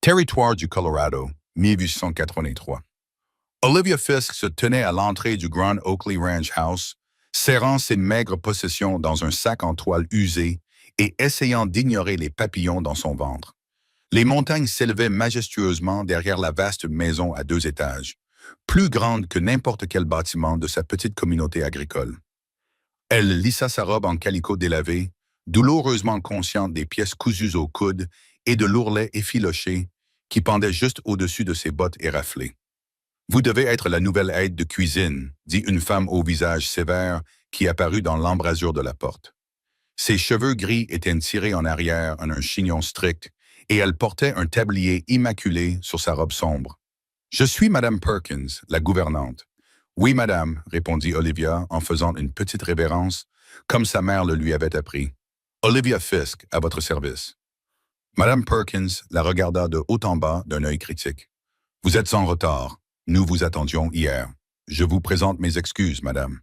Territoire du Colorado, 1883. Olivia Fisk se tenait à l'entrée du Grand Oakley Ranch House, serrant ses maigres possessions dans un sac en toile usé et essayant d'ignorer les papillons dans son ventre. Les montagnes s'élevaient majestueusement derrière la vaste maison à 2 étages, plus grande que n'importe quel bâtiment de sa petite communauté agricole. Elle lissa sa robe en calicot délavé, douloureusement consciente des pièces cousues au coude et de l'ourlet effiloché qui pendait juste au-dessus de ses bottes éraflées. « Vous devez être la nouvelle aide de cuisine », dit une femme au visage sévère qui apparut dans l'embrasure de la porte. Ses cheveux gris étaient tirés en arrière en un chignon strict et elle portait un tablier immaculé sur sa robe sombre. « Je suis Madame Perkins, la gouvernante. »« Oui, madame, » répondit Olivia en faisant une petite révérence, comme sa mère le lui avait appris. « Olivia Fisk, à votre service. » Madame Perkins la regarda de haut en bas d'un œil critique. « Vous êtes en retard. Nous vous attendions hier. Je vous présente mes excuses, madame. »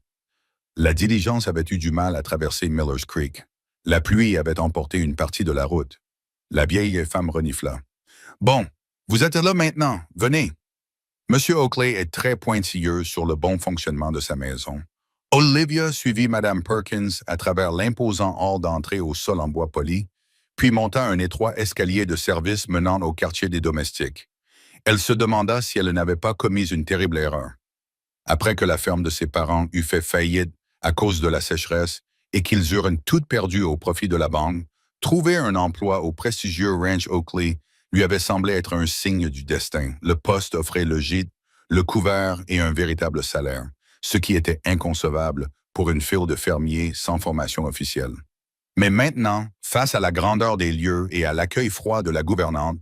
La diligence avait eu du mal à traverser Miller's Creek. La pluie avait emporté une partie de la route. La vieille femme renifla. « Bon, vous êtes là maintenant. Venez. » Monsieur Oakley est très pointilleux sur le bon fonctionnement de sa maison. Olivia suivit Madame Perkins à travers l'imposant hall d'entrée au sol en bois poli, puis monta un étroit escalier de service menant au quartier des domestiques. Elle se demanda si elle n'avait pas commis une terrible erreur. Après que la ferme de ses parents eut fait faillite à cause de la sécheresse et qu'ils eurent toutes perdu au profit de la banque, trouver un emploi au prestigieux Ranch Oakley lui avait semblé être un signe du destin. Le poste offrait le gîte, le couvert et un véritable salaire, ce qui était inconcevable pour une fille de fermiers sans formation officielle. Mais maintenant, face à la grandeur des lieux et à l'accueil froid de la gouvernante,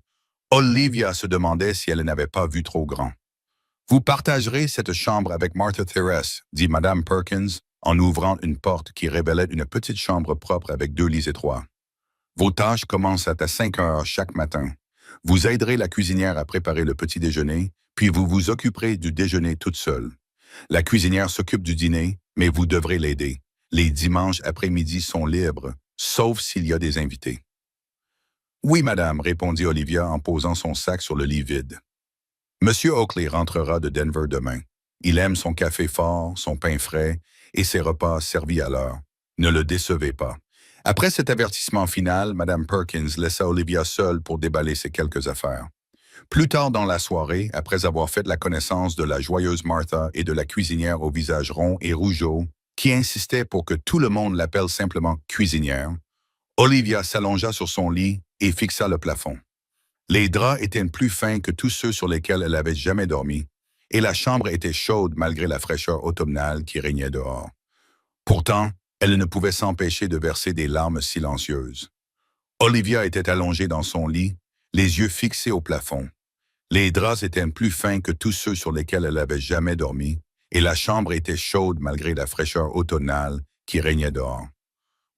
Olivia se demandait si elle n'avait pas vu trop grand. « Vous partagerez cette chambre avec Martha Therese, » dit Madame Perkins en ouvrant une porte qui révélait une petite chambre propre avec 2 lits étroits. « Vos tâches commencent à 5 heures chaque matin. Vous aiderez la cuisinière à préparer le petit déjeuner, puis vous vous occuperez du déjeuner toute seule. La cuisinière s'occupe du dîner, mais vous devrez l'aider. Les dimanches après-midi sont libres, sauf s'il y a des invités. » « Oui, madame, » répondit Olivia en posant son sac sur le lit vide. « Monsieur Oakley rentrera de Denver demain. Il aime son café fort, son pain frais et ses repas servis à l'heure. Ne le décevez pas. » Après cet avertissement final, Madame Perkins laissa Olivia seule pour déballer ses quelques affaires. Plus tard dans la soirée, après avoir fait la connaissance de la joyeuse Martha et de la cuisinière au visage rond et rougeau, qui insistait pour que tout le monde l'appelle simplement cuisinière, Olivia s'allongea sur son lit et fixa le plafond. Les draps étaient plus fins que tous ceux sur lesquels elle avait jamais dormi, et la chambre était chaude malgré la fraîcheur automnale qui régnait dehors. Pourtant, elle ne pouvait s'empêcher de verser des larmes silencieuses. Olivia était allongée dans son lit, les yeux fixés au plafond. Les draps étaient plus fins que tous ceux sur lesquels elle avait jamais dormi, et la chambre était chaude malgré la fraîcheur automnale qui régnait dehors.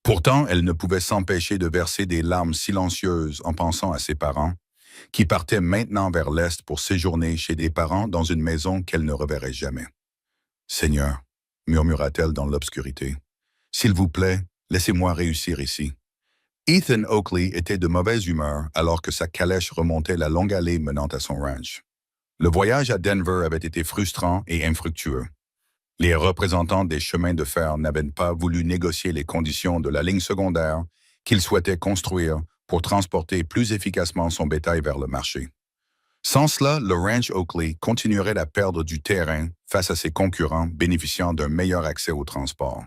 Pourtant, elle ne pouvait s'empêcher de verser des larmes silencieuses en pensant à ses parents, qui partaient maintenant vers l'Est pour séjourner chez des parents dans une maison qu'elle ne reverrait jamais. « Seigneur, » murmura-t-elle dans l'obscurité, « s'il vous plaît, laissez-moi réussir ici. » Ethan Oakley était de mauvaise humeur alors que sa calèche remontait la longue allée menant à son ranch. Le voyage à Denver avait été frustrant et infructueux. Les représentants des chemins de fer n'avaient pas voulu négocier les conditions de la ligne secondaire qu'ils souhaitaient construire pour transporter plus efficacement son bétail vers le marché. Sans cela, le Ranch Oakley continuerait à perdre du terrain face à ses concurrents bénéficiant d'un meilleur accès au transport.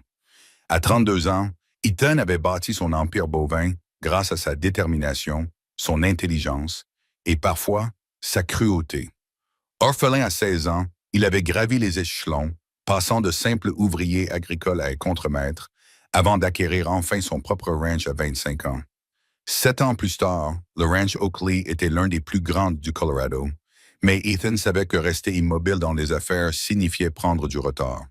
À 32 ans, Ethan avait bâti son empire bovin grâce à sa détermination, son intelligence et parfois sa cruauté. Orphelin à 16 ans, il avait gravi les échelons, passant de simple ouvrier agricole à contremaître, avant d'acquérir enfin son propre ranch à 25 ans. 7 ans plus tard, le Ranch Oakley était l'un des plus grands du Colorado, mais Ethan savait que rester immobile dans les affaires signifiait prendre du retard.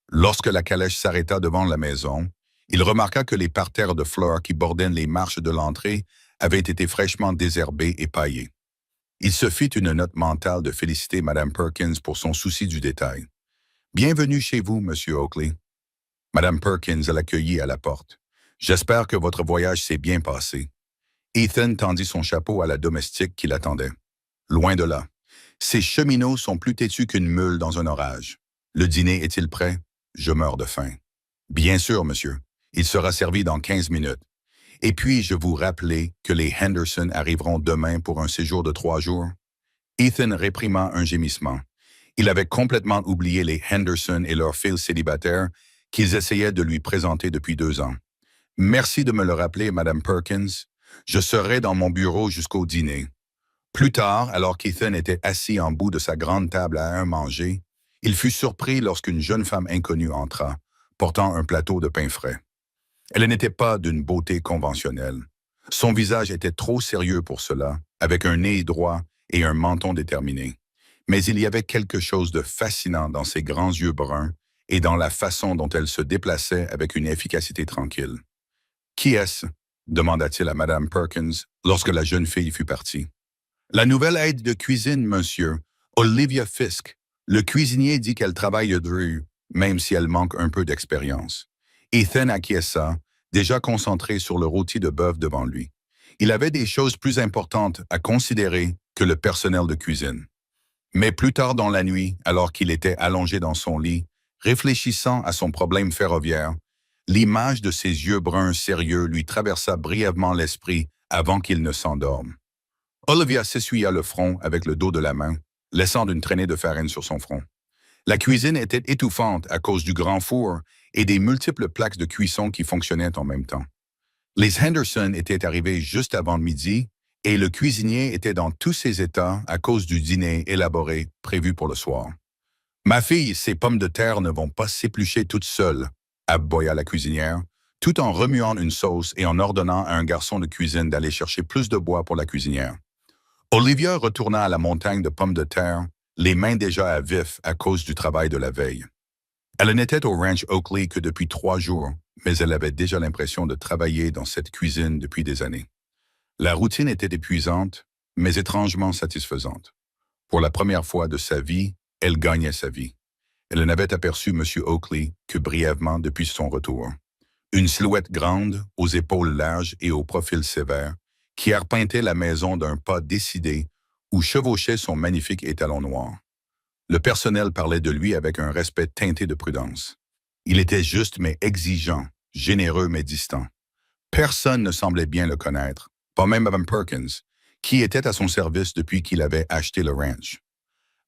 Lorsque la calèche s'arrêta devant la maison, il remarqua que les parterres de fleurs qui bordaient les marches de l'entrée avaient été fraîchement désherbés et paillés. Il se fit une note mentale de féliciter Mme Perkins pour son souci du détail. « Bienvenue chez vous, Monsieur Oakley. » Mme Perkins l'accueillit à la porte. « J'espère que votre voyage s'est bien passé. » Ethan tendit son chapeau à la domestique qui l'attendait. Loin de là. Ces cheminots sont plus têtus qu'une mule dans un orage. Le dîner est-il prêt? Je meurs de faim. Bien sûr, monsieur. Il sera servi dans 15 minutes. Et puis-je vous rappeler que les Henderson arriveront demain pour un séjour de 3 jours? Ethan réprima un gémissement. Il avait complètement oublié les Henderson et leur fils célibataire qu'ils essayaient de lui présenter depuis 2 ans. Merci de me le rappeler, Madame Perkins. Je serai dans mon bureau jusqu'au dîner. Plus tard, alors qu'Ethan était assis en bout de sa grande table à un manger, il fut surpris lorsqu'une jeune femme inconnue entra, portant un plateau de pain frais. Elle n'était pas d'une beauté conventionnelle. Son visage était trop sérieux pour cela, avec un nez droit et un menton déterminé. Mais il y avait quelque chose de fascinant dans ses grands yeux bruns et dans la façon dont elle se déplaçait avec une efficacité tranquille. « Qui est-ce » demanda-t-il à Madame Perkins lorsque la jeune fille fut partie. « La nouvelle aide de cuisine, monsieur, Olivia Fisk. Le cuisinier dit qu'elle travaille de rue, même si elle manque un peu d'expérience. » Ethan acquiesça, déjà concentré sur le rôti de bœuf devant lui. Il avait des choses plus importantes à considérer que le personnel de cuisine. Mais plus tard dans la nuit, alors qu'il était allongé dans son lit, réfléchissant à son problème ferroviaire, l'image de ses yeux bruns sérieux lui traversa brièvement l'esprit avant qu'il ne s'endorme. Olivia s'essuya le front avec le dos de la main, laissant une traînée de farine sur son front. La cuisine était étouffante à cause du grand four et des multiples plaques de cuisson qui fonctionnaient en même temps. Les Henderson étaient arrivés juste avant midi et le cuisinier était dans tous ses états à cause du dîner élaboré prévu pour le soir. « Ma fille, ces pommes de terre ne vont pas s'éplucher toutes seules », aboya la cuisinière, tout en remuant une sauce et en ordonnant à un garçon de cuisine d'aller chercher plus de bois pour la cuisinière. Olivia retourna à la montagne de pommes de terre, les mains déjà à vif à cause du travail de la veille. Elle n'était au ranch Oakley que depuis 3 jours, mais elle avait déjà l'impression de travailler dans cette cuisine depuis des années. La routine était épuisante, mais étrangement satisfaisante. Pour la première fois de sa vie, elle gagnait sa vie. Elle n'avait aperçu M. Oakley que brièvement depuis son retour. Une silhouette grande, aux épaules larges et au profil sévère, qui arpentait la maison d'un pas décidé où chevauchait son magnifique étalon noir. Le personnel parlait de lui avec un respect teinté de prudence. Il était juste mais exigeant, généreux mais distant. Personne ne semblait bien le connaître, pas même Mme Perkins, qui était à son service depuis qu'il avait acheté le ranch.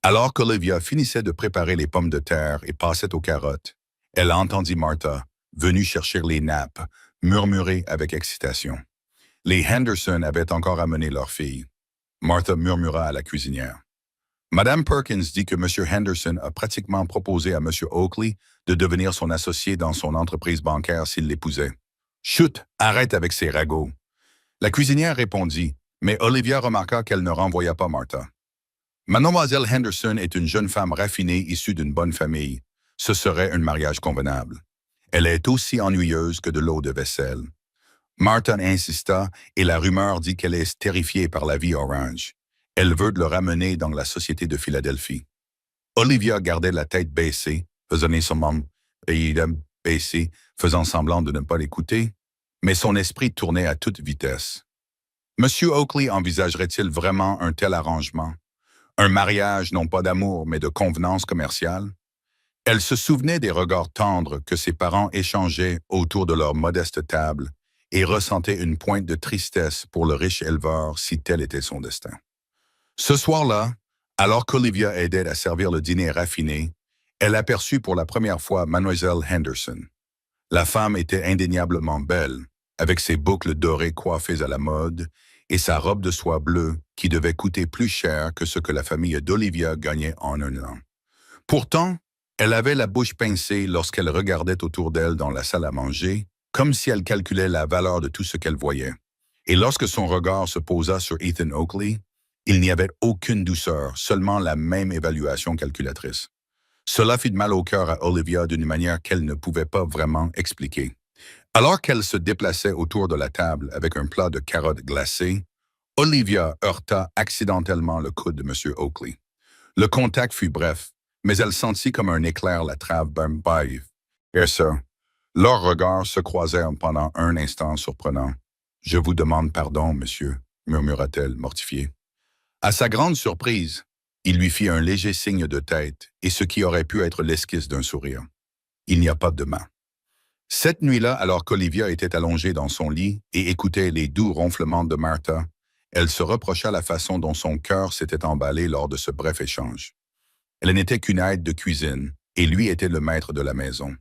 Alors qu'Olivia finissait de préparer les pommes de terre et passait aux carottes, elle entendit Martha, venue chercher les nappes, murmurer avec excitation. Les Henderson avaient encore amené leur fille. Martha murmura à la cuisinière. Madame Perkins dit que M. Henderson a pratiquement proposé à M. Oakley de devenir son associé dans son entreprise bancaire s'il l'épousait. Chut, arrête avec ces ragots. La cuisinière répondit, mais Olivia remarqua qu'elle ne renvoya pas Martha. Mademoiselle Henderson est une jeune femme raffinée issue d'une bonne famille. Ce serait un mariage convenable. Elle est aussi ennuyeuse que de l'eau de vaisselle. Martha insista et la rumeur dit qu'elle est terrifiée par la vie orange. Elle veut le ramener dans la société de Philadelphie. Olivia gardait la tête baissée, faisant semblant de ne pas l'écouter, mais son esprit tournait à toute vitesse. M. Oakley envisagerait-il vraiment un tel arrangement? Un mariage non pas d'amour, mais de convenance commerciale? Elle se souvenait des regards tendres que ses parents échangeaient autour de leur modeste table et ressentait une pointe de tristesse pour le riche éleveur si tel était son destin. Ce soir-là, alors qu'Olivia aidait à servir le dîner raffiné, elle aperçut pour la première fois Mademoiselle Henderson. La femme était indéniablement belle, avec ses boucles dorées coiffées à la mode et sa robe de soie bleue qui devait coûter plus cher que ce que la famille d'Olivia gagnait en un an. Pourtant, elle avait la bouche pincée lorsqu'elle regardait autour d'elle dans la salle à manger, comme si elle calculait la valeur de tout ce qu'elle voyait. Et lorsque son regard se posa sur Ethan Oakley, il n'y avait aucune douceur, seulement la même évaluation calculatrice. Cela fit mal au cœur à Olivia d'une manière qu'elle ne pouvait pas vraiment expliquer. Alors qu'elle se déplaçait autour de la table avec un plat de carottes glacées, Olivia heurta accidentellement le coude de M. Oakley. Le contact fut bref, mais elle sentit comme un éclair la trave baïve. Et ça, leurs regards se croisèrent pendant un instant surprenant. « Je vous demande pardon, monsieur », murmura-t-elle, mortifiée. À sa grande surprise, il lui fit un léger signe de tête et ce qui aurait pu être l'esquisse d'un sourire. Il n'y a pas de main. Cette nuit-là, alors qu'Olivia était allongée dans son lit et écoutait les doux ronflements de Martha, elle se reprocha la façon dont son cœur s'était emballé lors de ce bref échange. Elle n'était qu'une aide de cuisine, et lui était le maître de la maison.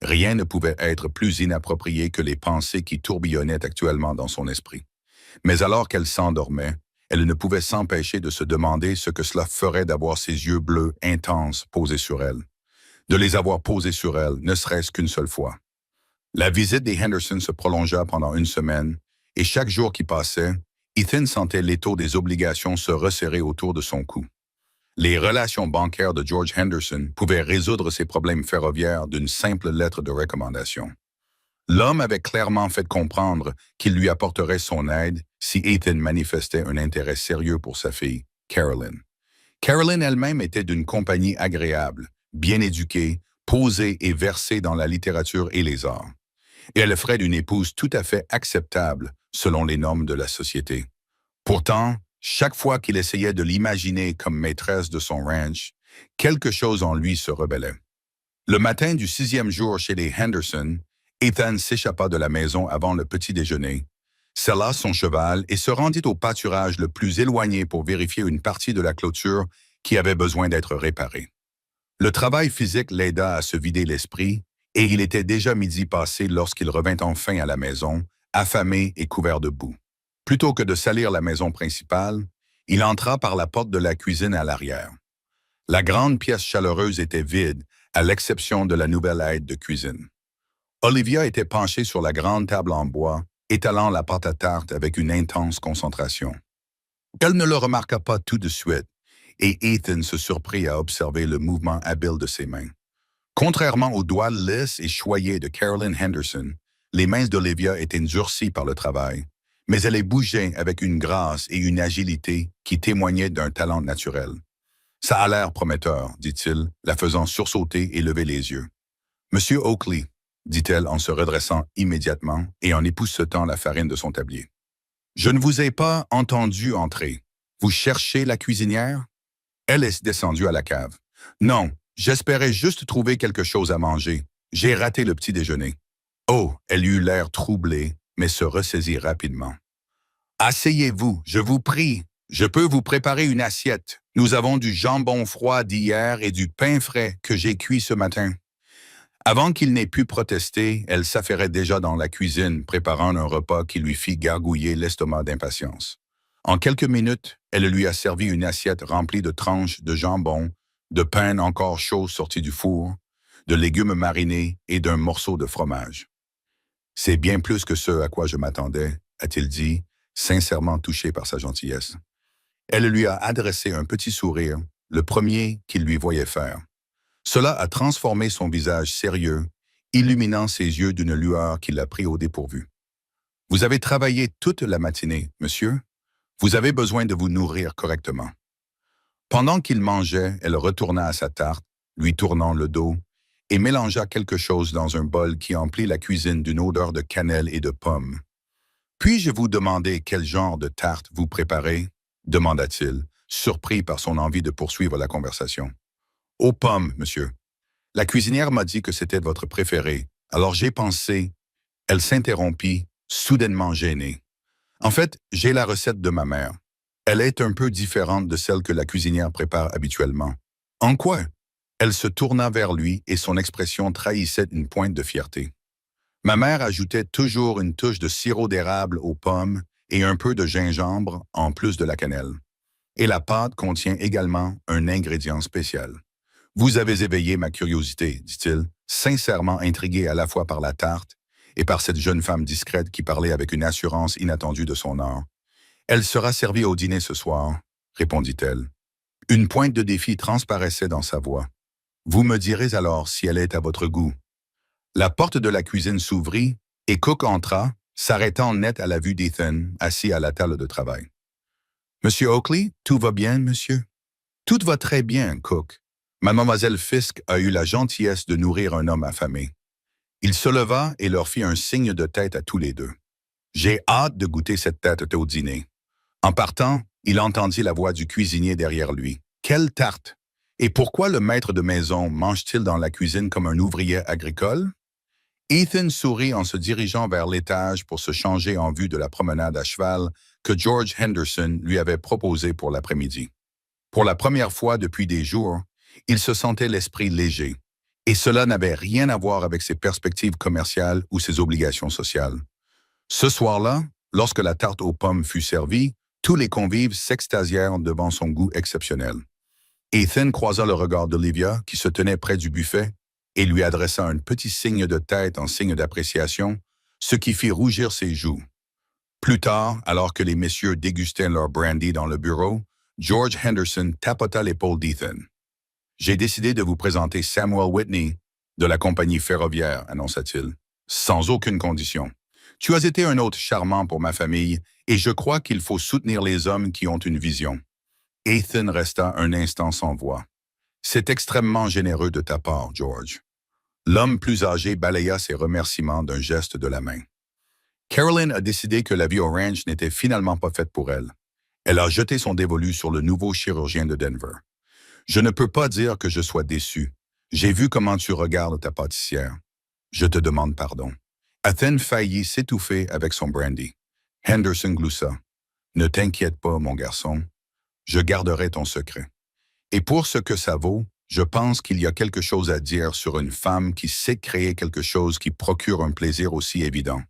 Rien ne pouvait être plus inapproprié que les pensées qui tourbillonnaient actuellement dans son esprit. Mais alors qu'elle s'endormait, elle ne pouvait s'empêcher de se demander ce que cela ferait d'avoir ses yeux bleus intenses posés sur elle. De les avoir posés sur elle, ne serait-ce qu'une seule fois. La visite des Henderson se prolongea pendant une semaine, et chaque jour qui passait, Ethan sentait l'étau des obligations se resserrer autour de son cou. Les relations bancaires de George Henderson pouvaient résoudre ses problèmes ferroviaires d'une simple lettre de recommandation. L'homme avait clairement fait comprendre qu'il lui apporterait son aide si Ethan manifestait un intérêt sérieux pour sa fille, Carolyn. Carolyn elle-même était d'une compagnie agréable, bien éduquée, posée et versée dans la littérature et les arts. Et elle ferait d'une épouse tout à fait acceptable selon les normes de la société. Pourtant, chaque fois qu'il essayait de l'imaginer comme maîtresse de son ranch, quelque chose en lui se rebellait. Le matin du 6e jour chez les Henderson, Ethan s'échappa de la maison avant le petit déjeuner, sella son cheval et se rendit au pâturage le plus éloigné pour vérifier une partie de la clôture qui avait besoin d'être réparée. Le travail physique l'aida à se vider l'esprit, et il était déjà midi passé lorsqu'il revint enfin à la maison, affamé et couvert de boue. Plutôt que de salir la maison principale, il entra par la porte de la cuisine à l'arrière. La grande pièce chaleureuse était vide, à l'exception de la nouvelle aide de cuisine. Olivia était penchée sur la grande table en bois, étalant la pâte à tarte avec une intense concentration. Elle ne le remarqua pas tout de suite, et Ethan se surprit à observer le mouvement habile de ses mains. Contrairement aux doigts lisses et choyés de Carolyn Henderson, les mains d'Olivia étaient durcies par le travail, mais elle les bougeait avec une grâce et une agilité qui témoignaient d'un talent naturel. « Ça a l'air prometteur, dit-il, la faisant sursauter et lever les yeux. « Monsieur Oakley, dit-elle en se redressant immédiatement et en époussetant la farine de son tablier. « Je ne vous ai pas entendu entrer. Vous cherchez la cuisinière? » Elle est descendue à la cave. « Non, j'espérais juste trouver quelque chose à manger. J'ai raté le petit déjeuner. » Oh, elle eut l'air troublée, mais se ressaisit rapidement. « Asseyez-vous, je vous prie. Je peux vous préparer une assiette. Nous avons du jambon froid d'hier et du pain frais que j'ai cuit ce matin. » Avant qu'il n'ait pu protester, elle s'affairait déjà dans la cuisine, préparant un repas qui lui fit gargouiller l'estomac d'impatience. En quelques minutes, elle lui a servi une assiette remplie de tranches de jambon, de pain encore chaud sorti du four, de légumes marinés et d'un morceau de fromage. « C'est bien plus que ce à quoi je m'attendais, » a-t-il dit, sincèrement touché par sa gentillesse. Elle lui a adressé un petit sourire, le premier qu'il lui voyait faire. Cela a transformé son visage sérieux, illuminant ses yeux d'une lueur qui l'a pris au dépourvu. « Vous avez travaillé toute la matinée, monsieur. Vous avez besoin de vous nourrir correctement. » Pendant qu'il mangeait, elle retourna à sa tarte, lui tournant le dos, et mélangea quelque chose dans un bol qui emplit la cuisine d'une odeur de cannelle et de pommes. « Puis-je vous demander quel genre de tarte vous préparez? » demanda-t-il, surpris par son envie de poursuivre la conversation. « Aux pommes, monsieur. La cuisinière m'a dit que c'était votre préféré, alors j'ai pensé... » Elle s'interrompit, soudainement gênée. « En fait, j'ai la recette de ma mère. Elle est un peu différente de celle que la cuisinière prépare habituellement. »« En quoi? » Elle se tourna vers lui et son expression trahissait une pointe de fierté. « Ma mère ajoutait toujours une touche de sirop d'érable aux pommes et un peu de gingembre en plus de la cannelle. Et la pâte contient également un ingrédient spécial. »« Vous avez éveillé ma curiosité, dit-il, sincèrement intrigué à la fois par la tarte et par cette jeune femme discrète qui parlait avec une assurance inattendue de son art. « Elle sera servie au dîner ce soir, répondit-elle. Une pointe de défi transparaissait dans sa voix. Vous me direz alors si elle est à votre goût. » La porte de la cuisine s'ouvrit et Cook entra, s'arrêtant net à la vue d'Ethan, assis à la table de travail. « Monsieur Oakley, tout va bien, monsieur? »« Tout va très bien, Cook. Mademoiselle Fisk a eu la gentillesse de nourrir un homme affamé. » Il se leva et leur fit un signe de tête à tous les deux. « J'ai hâte de goûter cette tête au dîner. En partant, Il entendit la voix du cuisinier derrière lui. « Quelle tarte! Et pourquoi le maître de maison mange-t-il dans la cuisine comme un ouvrier agricole ?» Ethan sourit en se dirigeant vers l'étage pour se changer en vue de la promenade à cheval que George Henderson lui avait proposée pour l'après-midi. Pour la première fois depuis des jours, il se sentait l'esprit léger, et cela n'avait rien à voir avec ses perspectives commerciales ou ses obligations sociales. Ce soir-là, lorsque la tarte aux pommes fut servie, tous les convives s'extasièrent devant son goût exceptionnel. Ethan croisa le regard d'Olivia, qui se tenait près du buffet, et lui adressa un petit signe de tête en signe d'appréciation, ce qui fit rougir ses joues. Plus tard, alors que les messieurs dégustaient leur brandy dans le bureau, George Henderson tapota l'épaule d'Ethan. « J'ai décidé de vous présenter Samuel Whitney, de la compagnie ferroviaire, annonça-t-il, sans aucune condition. Tu as été un hôte charmant pour ma famille, et je crois qu'il faut soutenir les hommes qui ont une vision. » Ethan resta un instant sans voix. « C'est extrêmement généreux de ta part, George. » L'homme plus âgé balaya ses remerciements d'un geste de la main. Caroline a décidé que la vie au ranch n'était finalement pas faite pour elle. Elle a jeté son dévolu sur le nouveau chirurgien de Denver. « Je ne peux pas dire que je sois déçu. J'ai vu comment tu regardes ta pâtissière. Je te demande pardon. » Ethan faillit s'étouffer avec son brandy. Henderson gloussa. « Ne t'inquiète pas, mon garçon. Je garderai ton secret. Et pour ce que ça vaut, je pense qu'il y a quelque chose à dire sur une femme qui sait créer quelque chose qui procure un plaisir aussi évident.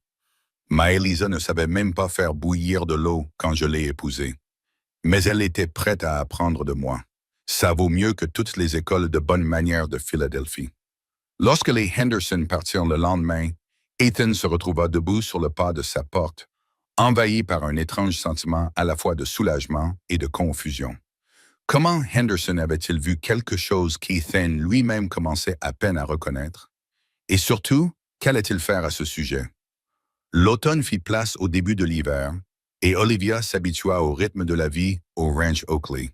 Maëlisa ne savait même pas faire bouillir de l'eau quand je l'ai épousée. Mais elle était prête à apprendre de moi. Ça vaut mieux que toutes les écoles de bonne manière de Philadelphie. » Lorsque les Henderson partirent le lendemain, Ethan se retrouva debout sur le pas de sa porte, envahi par un étrange sentiment à la fois de soulagement et de confusion. Comment Henderson avait-il vu quelque chose qu'Ethan lui-même commençait à peine à reconnaître? Et surtout, qu'allait-il faire à ce sujet? L'automne fit place au début de l'hiver, et Olivia s'habitua au rythme de la vie au Ranch Oakley.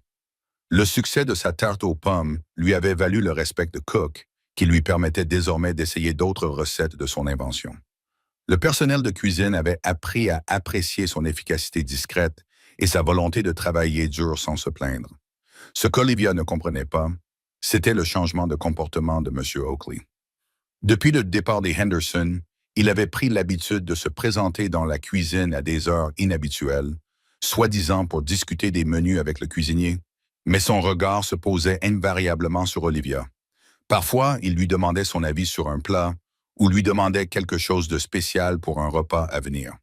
Le succès de sa tarte aux pommes lui avait valu le respect de Cook, qui lui permettait désormais d'essayer d'autres recettes de son invention. Le personnel de cuisine avait appris à apprécier son efficacité discrète et sa volonté de travailler dur sans se plaindre. Ce qu'Olivia ne comprenait pas, c'était le changement de comportement de M. Oakley. Depuis le départ des Henderson, il avait pris l'habitude de se présenter dans la cuisine à des heures inhabituelles, soi-disant pour discuter des menus avec le cuisinier, mais son regard se posait invariablement sur Olivia. Parfois, il lui demandait son avis sur un plat ou lui demandait quelque chose de spécial pour un repas à venir.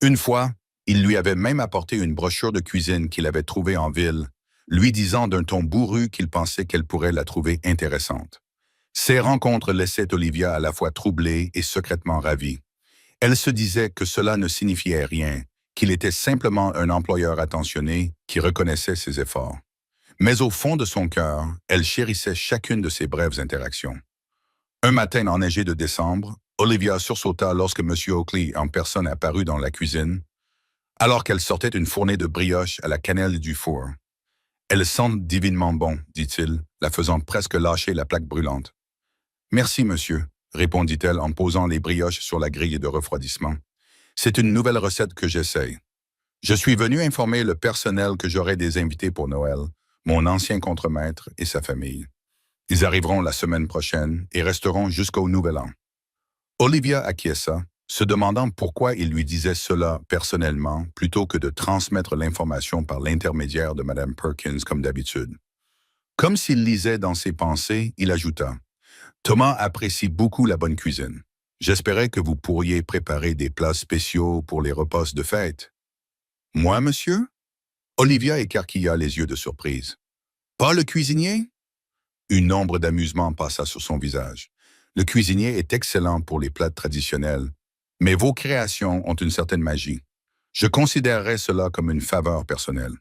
Une fois, il lui avait même apporté une brochure de cuisine qu'il avait trouvée en ville, lui disant d'un ton bourru qu'il pensait qu'elle pourrait la trouver intéressante. Ces rencontres laissaient Olivia à la fois troublée et secrètement ravie. Elle se disait que cela ne signifiait rien, qu'il était simplement un employeur attentionné qui reconnaissait ses efforts. Mais au fond de son cœur, elle chérissait chacune de ces brèves interactions. Un matin enneigé de décembre, Olivia sursauta lorsque M. Oakley en personne apparut dans la cuisine, alors qu'elle sortait une fournée de brioches à la cannelle du four. « Elles sentent divinement bon, dit-il, la faisant presque lâcher la plaque brûlante. « Merci, monsieur, répondit-elle en posant les brioches sur la grille de refroidissement. « C'est une nouvelle recette que j'essaye. Je suis venu informer le personnel que j'aurai des invités pour Noël, mon ancien contremaître et sa famille. Ils arriveront la semaine prochaine et resteront jusqu'au Nouvel An. » Olivia acquiesça, se demandant pourquoi il lui disait cela personnellement plutôt que de transmettre l'information par l'intermédiaire de Mme Perkins comme d'habitude. Comme s'il lisait dans ses pensées, il ajouta « Thomas apprécie beaucoup la bonne cuisine. J'espérais que vous pourriez préparer des plats spéciaux pour les repas de fête. »« Moi, monsieur ?» Olivia écarquilla les yeux de surprise. « Pas le cuisinier ?» Une ombre d'amusement passa sur son visage. « Le cuisinier est excellent pour les plats traditionnels, mais vos créations ont une certaine magie. Je considérerais cela comme une faveur personnelle. »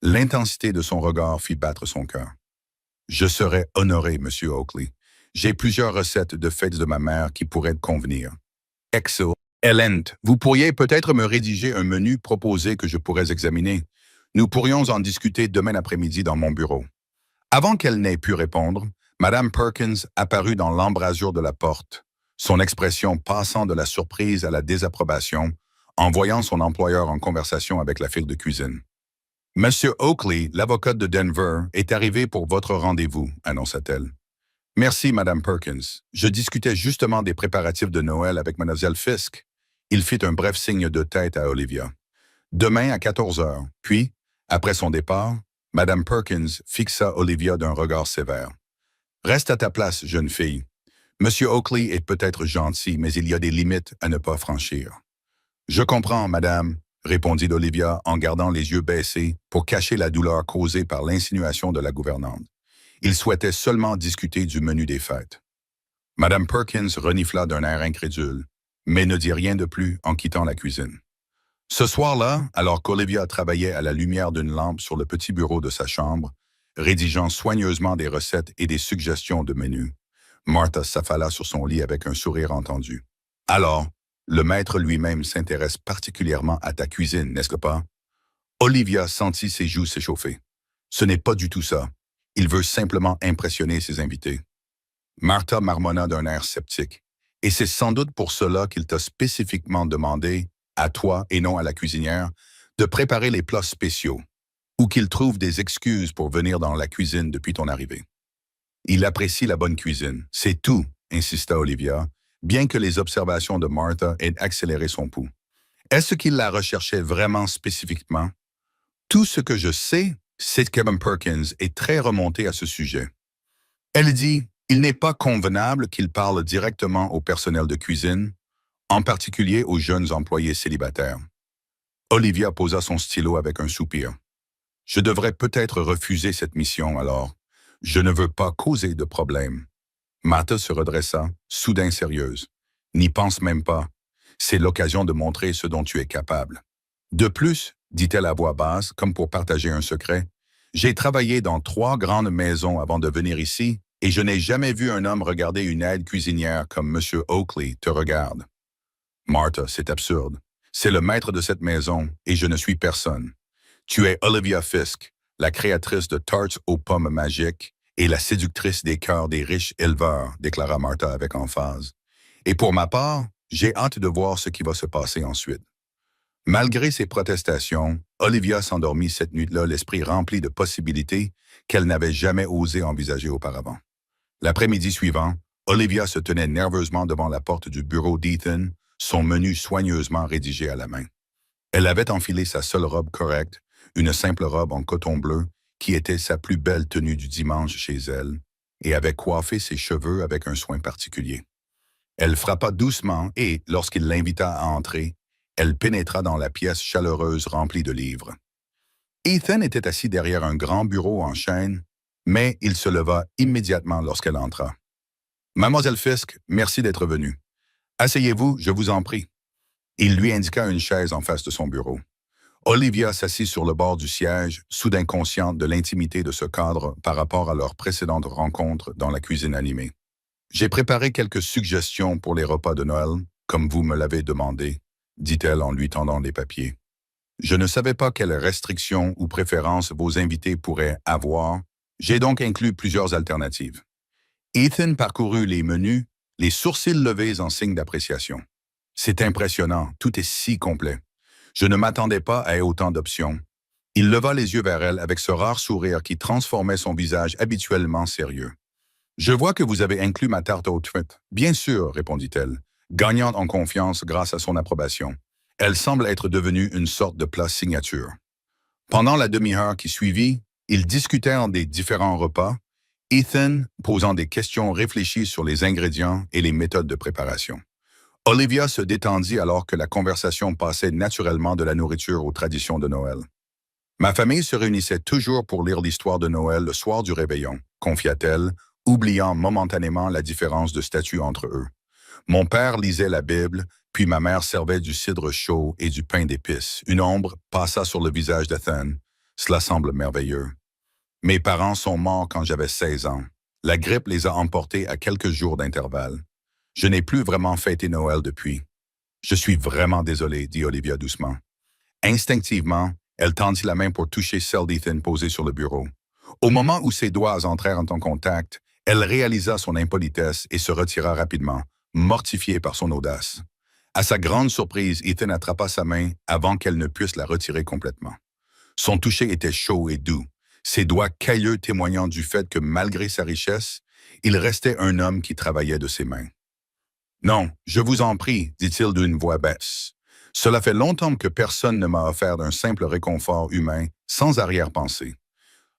L'intensité de son regard fit battre son cœur. « Je serais honoré, monsieur Oakley. J'ai plusieurs recettes de fêtes de ma mère qui pourraient convenir. Excellent. Ellen, vous pourriez peut-être me rédiger un menu proposé que je pourrais examiner. Nous pourrions en discuter demain après-midi dans mon bureau. » Avant qu'elle n'ait pu répondre, Mme Perkins apparut dans l'embrasure de la porte, son expression passant de la surprise à la désapprobation, en voyant son employeur en conversation avec la fille de cuisine. « Monsieur Oakley, l'avocate de Denver, est arrivé pour votre rendez-vous, annonça-t-elle. Merci, Madame Perkins. Je discutais justement des préparatifs de Noël avec Mademoiselle Fisk. Il fit un bref signe de tête à Olivia. Demain à 14 heures. Puis, après son départ, Madame Perkins fixa Olivia d'un regard sévère. Reste à ta place, jeune fille. Monsieur Oakley est peut-être gentil, mais il y a des limites à ne pas franchir. Je comprends, madame, répondit Olivia en gardant les yeux baissés pour cacher la douleur causée par l'insinuation de la gouvernante. Il souhaitait seulement discuter du menu des fêtes. Madame Perkins renifla d'un air incrédule, mais ne dit rien de plus en quittant la cuisine. Ce soir-là, alors qu'Olivia travaillait à la lumière d'une lampe sur le petit bureau de sa chambre, rédigeant soigneusement des recettes et des suggestions de menus, Martha s'affala sur son lit avec un sourire entendu. Alors, le maître lui-même s'intéresse particulièrement à ta cuisine, n'est-ce pas? Olivia sentit ses joues s'échauffer. Ce n'est pas du tout ça. Il veut simplement impressionner ses invités. Martha marmonna d'un air sceptique. Et c'est sans doute pour cela qu'il t'a spécifiquement demandé, à toi et non à la cuisinière, de préparer les plats spéciaux, ou qu'il trouve des excuses pour venir dans la cuisine depuis ton arrivée. Il apprécie la bonne cuisine, c'est tout, insista Olivia, bien que les observations de Martha aient accéléré son pouls. Est-ce qu'il la recherchait vraiment spécifiquement? Tout ce que je sais, c'est que Kevin Perkins est très remonté à ce sujet. Elle dit, il n'est pas convenable qu'il parle directement au personnel de cuisine, en particulier aux jeunes employés célibataires. Olivia posa son stylo avec un soupir. Je devrais peut-être refuser cette mission alors. Je ne veux pas causer de problème. Martha se redressa, soudain sérieuse. N'y pense même pas. C'est l'occasion de montrer ce dont tu es capable. De plus, dit-elle à voix basse, comme pour partager un secret, j'ai travaillé dans 3 grandes maisons avant de venir ici et je n'ai jamais vu un homme regarder une aide cuisinière comme M. Oakley te regarde. Martha, c'est absurde. C'est le maître de cette maison et je ne suis personne. Tu es Olivia Fisk, la créatrice de tartes aux pommes magiques et la séductrice des cœurs des riches éleveurs, déclara Martha avec emphase. Et pour ma part, j'ai hâte de voir ce qui va se passer ensuite. Malgré ses protestations, Olivia s'endormit cette nuit-là l'esprit rempli de possibilités qu'elle n'avait jamais osé envisager auparavant. L'après-midi suivant, Olivia se tenait nerveusement devant la porte du bureau d'Ethan, son menu soigneusement rédigé à la main. Elle avait enfilé sa seule robe correcte, une simple robe en coton bleu, qui était sa plus belle tenue du dimanche chez elle, et avait coiffé ses cheveux avec un soin particulier. Elle frappa doucement et, lorsqu'il l'invita à entrer, elle pénétra dans la pièce chaleureuse remplie de livres. Ethan était assis derrière un grand bureau en chêne, mais il se leva immédiatement lorsqu'elle entra. « Mademoiselle Fisk, merci d'être venue. Asseyez-vous, je vous en prie. » Il lui indiqua une chaise en face de son bureau. Olivia s'assit sur le bord du siège, soudain consciente de l'intimité de ce cadre par rapport à leur précédente rencontre dans la cuisine animée. « J'ai préparé quelques suggestions pour les repas de Noël, comme vous me l'avez demandé, » dit-elle en lui tendant les papiers. « Je ne savais pas quelles restrictions ou préférences vos invités pourraient avoir. J'ai donc inclus plusieurs alternatives. » Ethan parcourut les menus, les sourcils levés en signe d'appréciation. « C'est impressionnant, tout est si complet. Je ne m'attendais pas à autant d'options. » Il leva les yeux vers elle avec ce rare sourire qui transformait son visage habituellement sérieux. « Je vois que vous avez inclus ma tarte aux frites. »« Bien sûr, » répondit-elle, gagnant en confiance grâce à son approbation. Elle semble être devenue une sorte de plat signature. Pendant la demi-heure qui suivit, ils discutèrent des différents repas, Ethan posant des questions réfléchies sur les ingrédients et les méthodes de préparation. Olivia se détendit alors que la conversation passait naturellement de la nourriture aux traditions de Noël. « Ma famille se réunissait toujours pour lire l'histoire de Noël le soir du réveillon, » confia-t-elle, oubliant momentanément la différence de statut entre eux. Mon père lisait la Bible, puis ma mère servait du cidre chaud et du pain d'épices. Une ombre passa sur le visage d'Ethan. Cela semble merveilleux. Mes parents sont morts quand j'avais 16 ans. La grippe les a emportés à quelques jours d'intervalle. Je n'ai plus vraiment fêté Noël depuis. Je suis vraiment désolé, dit Olivia doucement. Instinctivement, elle tendit la main pour toucher celle d'Ethan posée sur le bureau. Au moment où ses doigts entrèrent en contact, elle réalisa son impolitesse et se retira rapidement, mortifiée par son audace. À sa grande surprise, Ethan attrapa sa main avant qu'elle ne puisse la retirer complètement. Son toucher était chaud et doux, ses doigts cailleux témoignant du fait que malgré sa richesse, il restait un homme qui travaillait de ses mains. Non, je vous en prie, dit-il d'une voix basse. Cela fait longtemps que personne ne m'a offert d'un simple réconfort humain, sans arrière-pensée.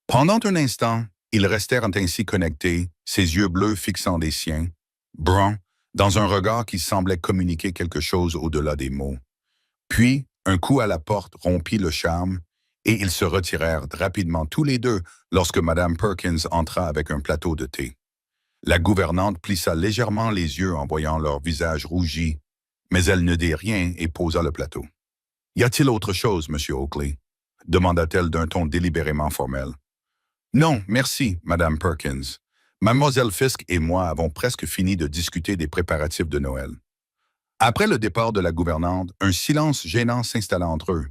Pendant un instant, ils restèrent ainsi connectés, ses yeux bleus fixant les siens, bruns, dans un regard qui semblait communiquer quelque chose au-delà des mots. Puis, un coup à la porte rompit le charme, et ils se retirèrent rapidement tous les deux lorsque Mme Perkins entra avec un plateau de thé. La gouvernante plissa légèrement les yeux en voyant leur visage rougi, mais elle ne dit rien et posa le plateau. « Y a-t-il autre chose, Monsieur Oakley ?» demanda-t-elle d'un ton délibérément formel. « Non, merci, Madame Perkins. Mademoiselle Fisk et moi avons presque fini de discuter des préparatifs de Noël. » Après le départ de la gouvernante, un silence gênant s'installa entre eux.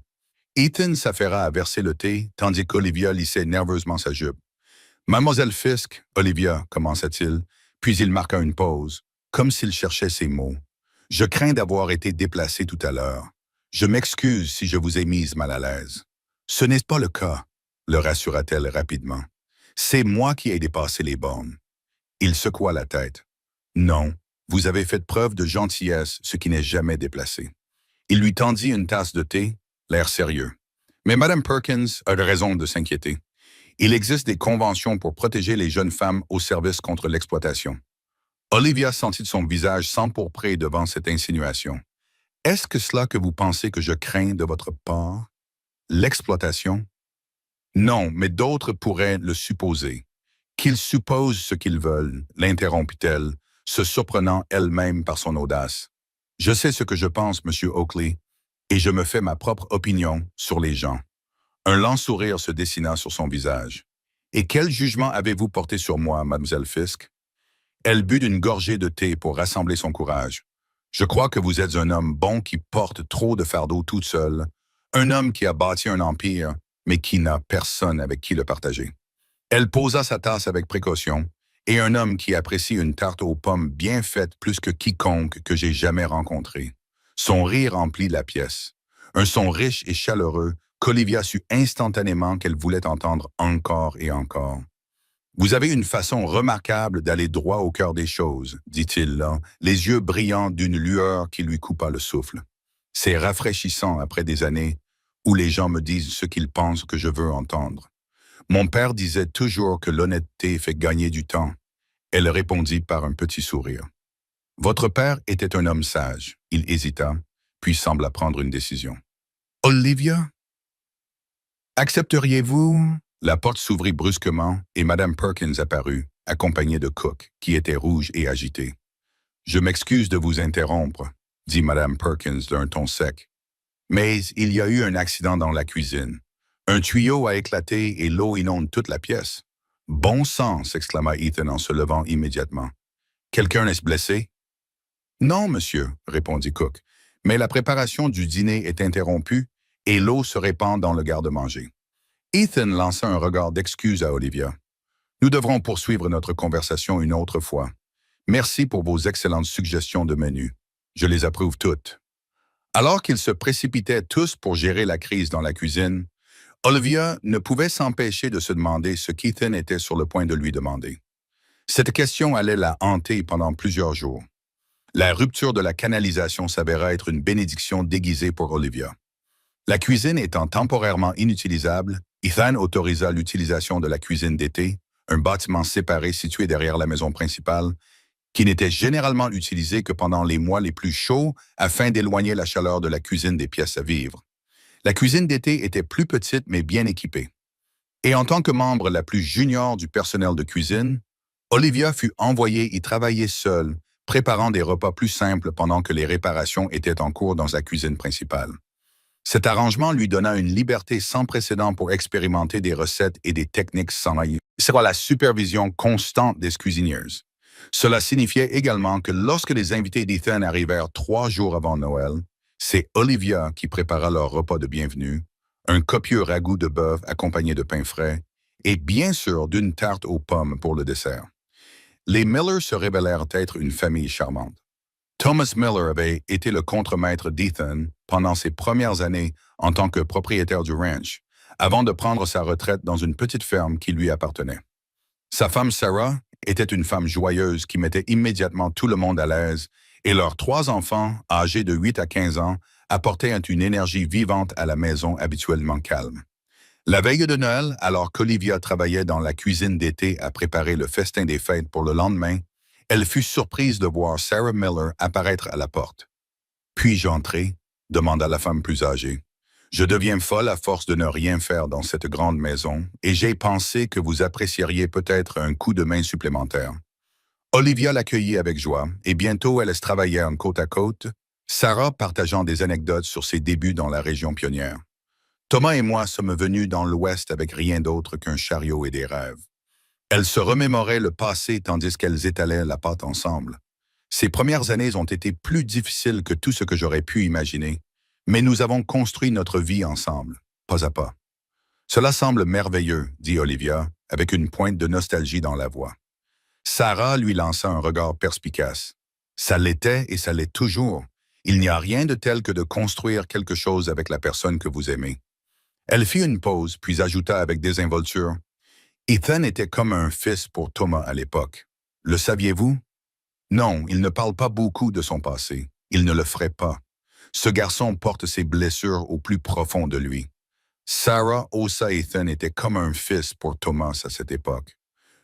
Ethan s'affaira à verser le thé, tandis qu'Olivia lissait nerveusement sa jupe. « Mademoiselle Fisk, Olivia, commença-t-il, puis il marqua une pause, comme s'il cherchait ses mots. « Je crains d'avoir été déplacé tout à l'heure. Je m'excuse si je vous ai mise mal à l'aise. »« Ce n'est pas le cas, » le rassura-t-elle rapidement. « C'est moi qui ai dépassé les bornes. » Il secoua la tête. « Non, vous avez fait preuve de gentillesse, ce qui n'est jamais déplacé. » Il lui tendit une tasse de thé, l'air sérieux. « Mais Mme Perkins a raison de s'inquiéter. Il existe des conventions pour protéger les jeunes femmes au service contre l'exploitation. » Olivia sentit son visage s'empourprer devant cette insinuation. « Est-ce que cela que vous pensez que je crains de votre part? L'exploitation? » « Non, mais d'autres pourraient le supposer. Qu'ils supposent ce qu'ils veulent, l'interrompit-elle, se surprenant elle-même par son audace. Je sais ce que je pense, Monsieur Oakley, et je me fais ma propre opinion sur les gens. Un lent sourire se dessina sur son visage. Et quel jugement avez-vous porté sur moi, Mademoiselle Fisk? Elle but d'une gorgée de thé pour rassembler son courage. Je crois que vous êtes un homme bon qui porte trop de fardeau toute seule, un homme qui a bâti un empire, mais qui n'a personne avec qui le partager. Elle posa sa tasse avec précaution, et un homme qui apprécie une tarte aux pommes bien faite plus que quiconque que j'ai jamais rencontré. Son rire emplit la pièce. Un son riche et chaleureux qu'Olivia sut instantanément qu'elle voulait entendre encore et encore. « Vous avez une façon remarquable d'aller droit au cœur des choses, dit-il là, les yeux brillants d'une lueur qui lui coupa le souffle. C'est rafraîchissant après des années où les gens me disent ce qu'ils pensent que je veux entendre. Mon père disait toujours que l'honnêteté fait gagner du temps. » Elle répondit par un petit sourire. « Votre père était un homme sage. » Il hésita, puis sembla prendre une décision. « Olivia? Accepteriez-vous? » La porte s'ouvrit brusquement et Mme Perkins apparut, accompagnée de Cook, qui était rouge et agité. « Je m'excuse de vous interrompre, » dit Mme Perkins d'un ton sec. « Mais il y a eu un accident dans la cuisine. Un tuyau a éclaté et l'eau inonde toute la pièce. »« Bon sang !» s'exclama Ethan en se levant immédiatement. « Quelqu'un est blessé? »« Non, monsieur, » répondit Cook, « mais la préparation du dîner est interrompue et l'eau se répand dans le garde-manger. » Ethan lança un regard d'excuse à Olivia. « Nous devrons poursuivre notre conversation une autre fois. Merci pour vos excellentes suggestions de menu. Je les approuve toutes. » Alors qu'ils se précipitaient tous pour gérer la crise dans la cuisine, Olivia ne pouvait s'empêcher de se demander ce qu'Ethan était sur le point de lui demander. Cette question allait la hanter pendant plusieurs jours. La rupture de la canalisation s'avéra être une bénédiction déguisée pour Olivia. La cuisine étant temporairement inutilisable, Ethan autorisa l'utilisation de la cuisine d'été, un bâtiment séparé situé derrière la maison principale, qui n'était généralement utilisé que pendant les mois les plus chauds afin d'éloigner la chaleur de la cuisine des pièces à vivre. La cuisine d'été était plus petite mais bien équipée. Et en tant que membre la plus junior du personnel de cuisine, Olivia fut envoyée y travailler seule, préparant des repas plus simples pendant que les réparations étaient en cours dans la cuisine principale. Cet arrangement lui donna une liberté sans précédent pour expérimenter des recettes et des techniques sans faille. Sera la supervision constante des cuisiniers. Cela signifiait également que lorsque les invités d'Ethan arrivèrent 3 jours avant Noël, c'est Olivia qui prépara leur repas de bienvenue, un copieux ragoût de bœuf accompagné de pain frais, et bien sûr d'une tarte aux pommes pour le dessert. Les Miller se révélèrent être une famille charmante. Thomas Miller avait été le contremaître d'Ethan pendant ses premières années en tant que propriétaire du ranch, avant de prendre sa retraite dans une petite ferme qui lui appartenait. Sa femme Sarah était une femme joyeuse qui mettait immédiatement tout le monde à l'aise et leurs 3 enfants, âgés de 8 à 15 ans, apportaient une énergie vivante à la maison habituellement calme. La veille de Noël, alors qu'Olivia travaillait dans la cuisine d'été à préparer le festin des fêtes pour le lendemain, elle fut surprise de voir Sarah Miller apparaître à la porte. « Puis-je entrer ?» demanda la femme plus âgée. « Je deviens folle à force de ne rien faire dans cette grande maison et j'ai pensé que vous apprécieriez peut-être un coup de main supplémentaire. » Olivia l'accueillit avec joie et bientôt elles travaillèrent côte à côte, Sarah partageant des anecdotes sur ses débuts dans la région pionnière. Thomas et moi sommes venus dans l'Ouest avec rien d'autre qu'un chariot et des rêves. Elles se remémoraient le passé tandis qu'elles étalaient la pâte ensemble. Ces premières années ont été plus difficiles que tout ce que j'aurais pu imaginer, mais nous avons construit notre vie ensemble, pas à pas. Cela semble merveilleux, dit Olivia, avec une pointe de nostalgie dans la voix. Sarah lui lança un regard perspicace. Ça l'était et ça l'est toujours. Il n'y a rien de tel que de construire quelque chose avec la personne que vous aimez. Elle fit une pause, puis ajouta avec désinvolture. Ethan était comme un fils pour Thomas à l'époque. Le saviez-vous? Non, il ne parle pas beaucoup de son passé. Il ne le ferait pas. Ce garçon porte ses blessures au plus profond de lui. Sarah haussa Ethan était comme un fils pour Thomas à cette époque.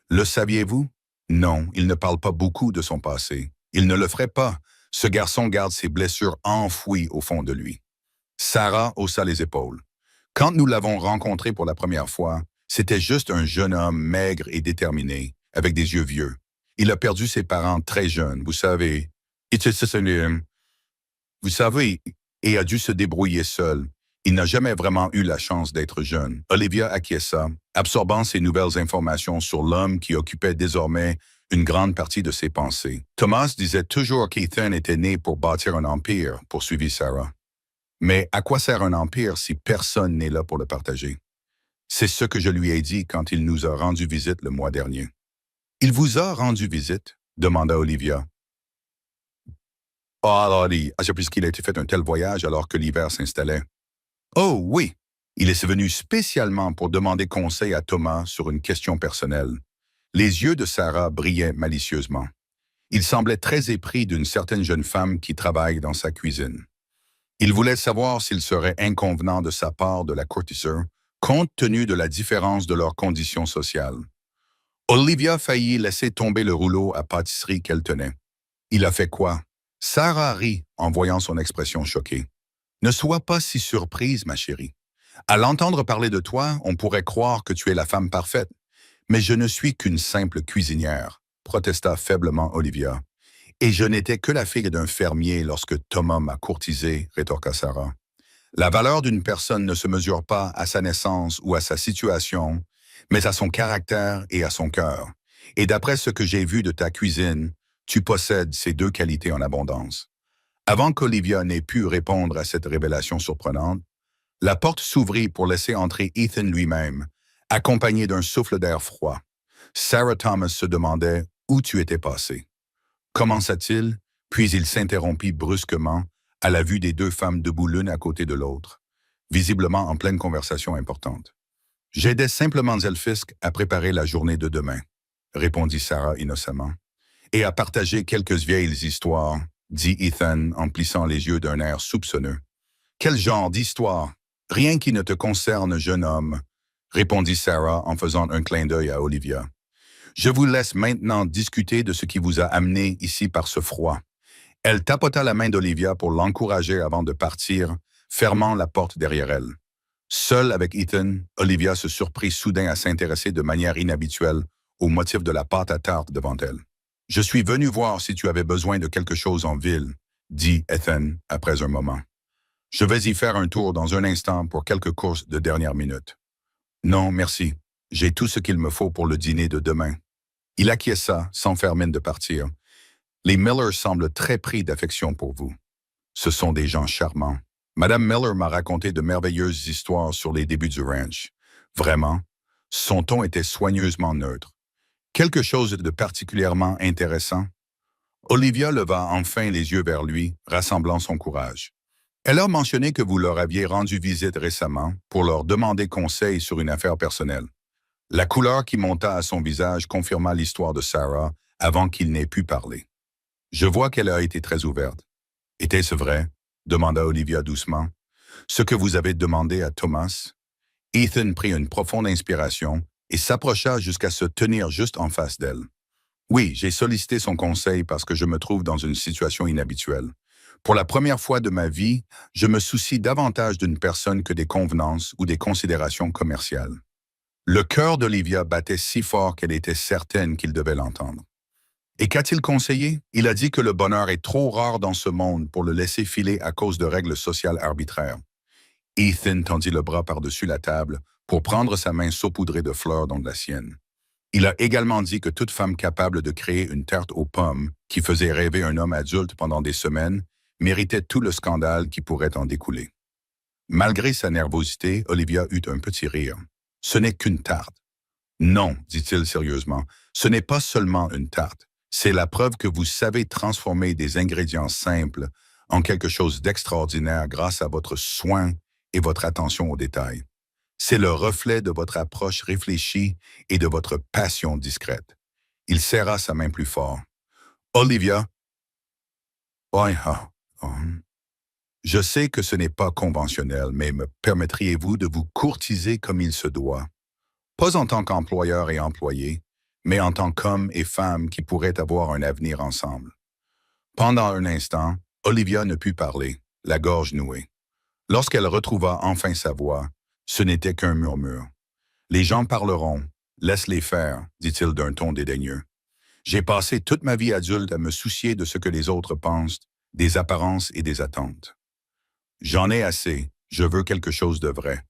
Le saviez-vous? Non, il ne parle pas beaucoup de son passé. Il ne le ferait pas. Ce garçon garde ses blessures enfouies au fond de lui. Sarah haussa les épaules. Quand nous l'avons rencontré pour la première fois, c'était juste un jeune homme maigre et déterminé, avec des yeux vieux. Il a perdu ses parents très jeunes, vous savez. Vous savez, et a dû se débrouiller seul. Il n'a jamais vraiment eu la chance d'être jeune. Olivia acquiesça, absorbant ces nouvelles informations sur l'homme qui occupait désormais une grande partie de ses pensées. Thomas disait toujours qu'Ethan était né pour bâtir un empire, poursuivit Sarah. Mais à quoi sert un empire si personne n'est là pour le partager? C'est ce que je lui ai dit quand il nous a rendu visite le mois dernier. Il vous a rendu visite? Demanda Olivia. Ah, alors, puisqu'il a été fait un tel voyage alors que l'hiver s'installait. Oh oui, il est venu spécialement pour demander conseil à Thomas sur une question personnelle. Les yeux de Sarah brillaient malicieusement. Il semblait très épris d'une certaine jeune femme qui travaille dans sa cuisine. Il voulait savoir s'il serait inconvenant de sa part de la courtiser, compte tenu de la différence de leurs conditions sociales. Olivia faillit laisser tomber le rouleau à pâtisserie qu'elle tenait. Il a fait quoi? Sarah rit en voyant son expression choquée. Ne sois pas si surprise, ma chérie. À l'entendre parler de toi, on pourrait croire que tu es la femme parfaite. Mais je ne suis qu'une simple cuisinière, protesta faiblement Olivia. Et je n'étais que la fille d'un fermier lorsque Thomas m'a courtisée, rétorqua Sarah. La valeur d'une personne ne se mesure pas à sa naissance ou à sa situation, mais à son caractère et à son cœur. Et d'après ce que j'ai vu de ta cuisine, tu possèdes ces deux qualités en abondance. Avant qu'Olivia n'ait pu répondre à cette révélation surprenante, la porte s'ouvrit pour laisser entrer Ethan lui-même, accompagné d'un souffle d'air froid. Sarah Thomas se demandait où tu étais passé. Commença-t-il, puis il s'interrompit brusquement à la vue des deux femmes debout l'une à côté de l'autre, visiblement en pleine conversation importante. « J'aidais simplement Zelfisk à préparer la journée de demain, » répondit Sarah innocemment, « et à partager quelques vieilles histoires, » dit Ethan en plissant les yeux d'un air soupçonneux. « Quel genre d'histoire? Rien qui ne te concerne, jeune homme, » répondit Sarah en faisant un clin d'œil à Olivia. « Je vous laisse maintenant discuter de ce qui vous a amené ici par ce froid. » Elle tapota la main d'Olivia pour l'encourager avant de partir, fermant la porte derrière elle. Seule avec Ethan, Olivia se surprit soudain à s'intéresser de manière inhabituelle au motif de la pâte à tarte devant elle. « Je suis venu voir si tu avais besoin de quelque chose en ville, » dit Ethan après un moment. « Je vais y faire un tour dans un instant pour quelques courses de dernière minute. »« Non, merci. J'ai tout ce qu'il me faut pour le dîner de demain. » Il acquiesça, sans faire mine de partir. « Les Miller semblent très pris d'affection pour vous. Ce sont des gens charmants. Madame Miller m'a raconté de merveilleuses histoires sur les débuts du ranch. Vraiment, son ton était soigneusement neutre. Quelque chose de particulièrement intéressant. » Olivia leva enfin les yeux vers lui, rassemblant son courage. Elle a mentionné que vous leur aviez rendu visite récemment pour leur demander conseil sur une affaire personnelle. La couleur qui monta à son visage confirma l'histoire de Sarah avant qu'il n'ait pu parler. Je vois qu'elle a été très ouverte. Était-ce vrai? Demanda Olivia doucement. Ce que vous avez demandé à Thomas? Ethan prit une profonde inspiration et s'approcha jusqu'à se tenir juste en face d'elle. Oui, j'ai sollicité son conseil parce que je me trouve dans une situation inhabituelle. Pour la première fois de ma vie, je me soucie davantage d'une personne que des convenances ou des considérations commerciales. Le cœur d'Olivia battait si fort qu'elle était certaine qu'il devait l'entendre. Et qu'a-t-il conseillé? Il a dit que le bonheur est trop rare dans ce monde pour le laisser filer à cause de règles sociales arbitraires. Ethan tendit le bras par-dessus la table pour prendre sa main saupoudrée de fleurs dans la sienne. Il a également dit que toute femme capable de créer une tarte aux pommes qui faisait rêver un homme adulte pendant des semaines méritait tout le scandale qui pourrait en découler. Malgré sa nervosité, Olivia eut un petit rire. Ce n'est qu'une tarte. Non, dit-il sérieusement, ce n'est pas seulement une tarte. C'est la preuve que vous savez transformer des ingrédients simples en quelque chose d'extraordinaire grâce à votre soin et votre attention aux détails. C'est le reflet de votre approche réfléchie et de votre passion discrète. Il serra sa main plus fort. Olivia, oh, oh, je sais que ce n'est pas conventionnel, mais me permettriez-vous de vous courtiser comme il se doit? Pas en tant qu'employeur et employé, mais en tant qu'homme et femme qui pourraient avoir un avenir ensemble. Pendant un instant, Olivia ne put parler, la gorge nouée. Lorsqu'elle retrouva enfin sa voix, ce n'était qu'un murmure. Les gens parleront, laisse-les faire, dit-il d'un ton dédaigneux. J'ai passé toute ma vie adulte à me soucier de ce que les autres pensent, des apparences et des attentes. J'en ai assez, je veux quelque chose de vrai.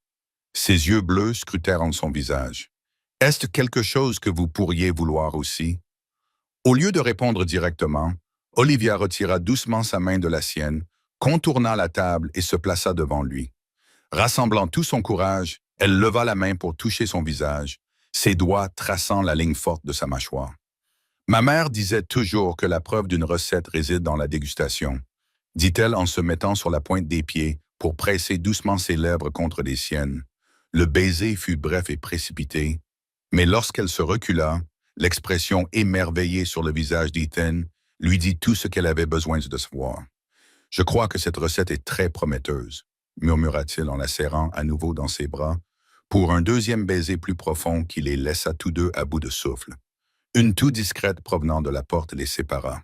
Ses yeux bleus scrutèrent en son visage. Est-ce quelque chose que vous pourriez vouloir aussi? Au lieu de répondre directement, Olivia retira doucement sa main de la sienne, contourna la table et se plaça devant lui. Rassemblant tout son courage, elle leva la main pour toucher son visage, ses doigts traçant la ligne forte de sa mâchoire. Ma mère disait toujours que la preuve d'une recette réside dans la dégustation, dit-elle en se mettant sur la pointe des pieds pour presser doucement ses lèvres contre les siennes. Le baiser fut bref et précipité, mais lorsqu'elle se recula, l'expression émerveillée sur le visage d'Ethan lui dit tout ce qu'elle avait besoin de savoir. « Je crois que cette recette est très prometteuse, » murmura-t-il en la serrant à nouveau dans ses bras, pour un deuxième baiser plus profond qui les laissa tous deux à bout de souffle. Une toux discrète provenant de la porte les sépara.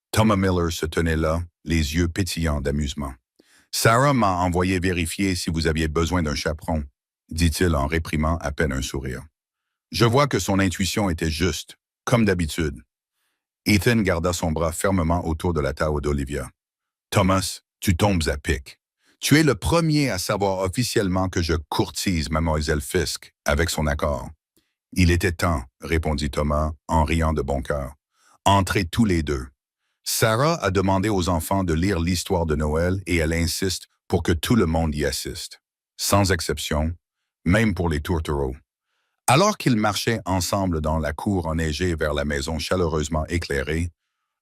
Thomas Miller se tenait là, les yeux pétillants d'amusement. « Sarah m'a envoyé vérifier si vous aviez besoin d'un chaperon, » dit-il en réprimant à peine un sourire. Je vois que son intuition était juste, comme d'habitude. Ethan garda son bras fermement autour de la table d'Olivia. « Thomas, tu tombes à pic. Tu es le premier à savoir officiellement que je courtise Mademoiselle Fisk avec son accord. » « Il était temps, » répondit Thomas en riant de bon cœur. « Entrez tous les deux. » Sarah a demandé aux enfants de lire l'histoire de Noël et elle insiste pour que tout le monde y assiste. Sans exception, même pour les tourtereaux. Alors qu'ils marchaient ensemble dans la cour enneigée vers la maison chaleureusement éclairée,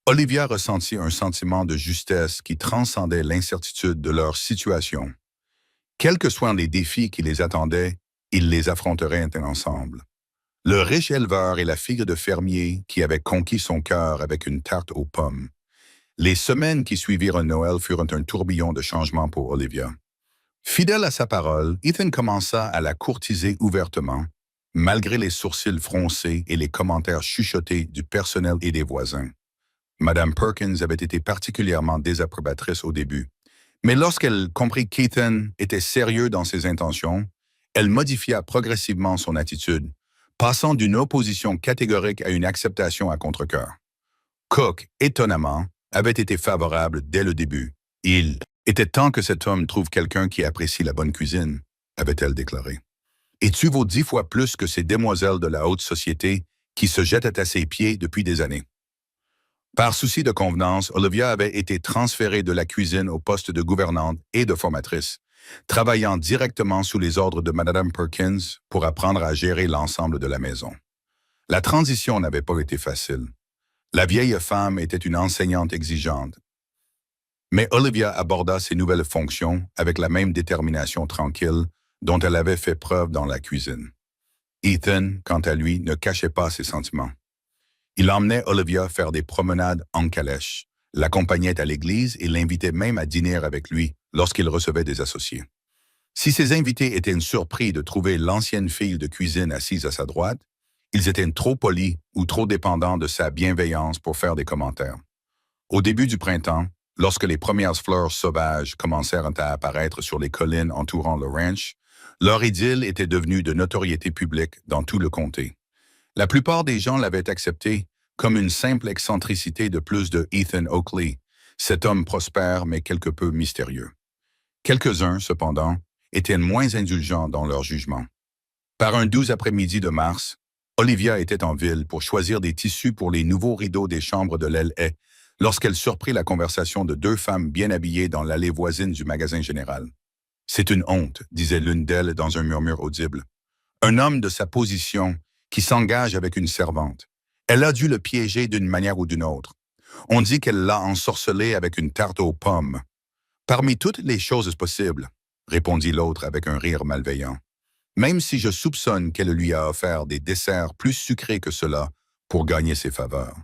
Olivia ressentit un sentiment de justesse qui transcendait l'incertitude de leur situation. Quels que soient les défis qui les attendaient, ils les affronteraient ensemble. Le riche éleveur et la fille de fermier qui avait conquis son cœur avec une tarte aux pommes. Les semaines qui suivirent Noël furent un tourbillon de changements pour Olivia. Fidèle à sa parole, Ethan commença à la courtiser ouvertement, malgré les sourcils froncés et les commentaires chuchotés du personnel et des voisins. Madame Perkins avait été particulièrement désapprobatrice au début, mais lorsqu'elle comprit qu'Ethan était sérieux dans ses intentions, elle modifia progressivement son attitude, passant d'une opposition catégorique à une acceptation à contre-cœur. Cook, étonnamment, avait été favorable dès le début. « Il était temps que cet homme trouve quelqu'un qui apprécie la bonne cuisine », avait-elle déclaré. « Et tu vaux 10 fois plus que ces demoiselles de la haute société qui se jettaient à ses pieds depuis des années. » Par souci de convenance, Olivia avait été transférée de la cuisine au poste de gouvernante et de formatrice, travaillant directement sous les ordres de Madame Perkins pour apprendre à gérer l'ensemble de la maison. La transition n'avait pas été facile. La vieille femme était une enseignante exigeante. Mais Olivia aborda ses nouvelles fonctions avec la même détermination tranquille dont elle avait fait preuve dans la cuisine. Ethan, quant à lui, ne cachait pas ses sentiments. Il emmenait Olivia faire des promenades en calèche, l'accompagnait à l'église et l'invitait même à dîner avec lui lorsqu'il recevait des associés. Si ses invités étaient surpris de trouver l'ancienne fille de cuisine assise à sa droite, ils étaient trop polis ou trop dépendants de sa bienveillance pour faire des commentaires. Au début du printemps, lorsque les premières fleurs sauvages commencèrent à apparaître sur les collines entourant le ranch, leur idylle était devenue de notoriété publique dans tout le comté. La plupart des gens l'avaient accepté comme une simple excentricité de plus de Ethan Oakley, cet homme prospère mais quelque peu mystérieux. Quelques-uns, cependant, étaient moins indulgents dans leur jugement. Par un 12 après-midi de mars, Olivia était en ville pour choisir des tissus pour les nouveaux rideaux des chambres de l'aile haie lorsqu'elle surprit la conversation de deux femmes bien habillées dans l'allée voisine du magasin général. « C'est une honte », disait l'une d'elles dans un murmure audible. « Un homme de sa position qui s'engage avec une servante. Elle a dû le piéger d'une manière ou d'une autre. On dit qu'elle l'a ensorcelé avec une tarte aux pommes. Parmi toutes les choses possibles, répondit l'autre avec un rire malveillant. Même si je soupçonne qu'elle lui a offert des desserts plus sucrés que cela pour gagner ses faveurs. »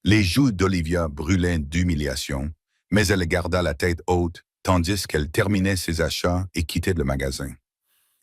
Les joues d'Olivia brûlaient d'humiliation, mais elle garda la tête haute tandis qu'elle terminait ses achats et quittait le magasin.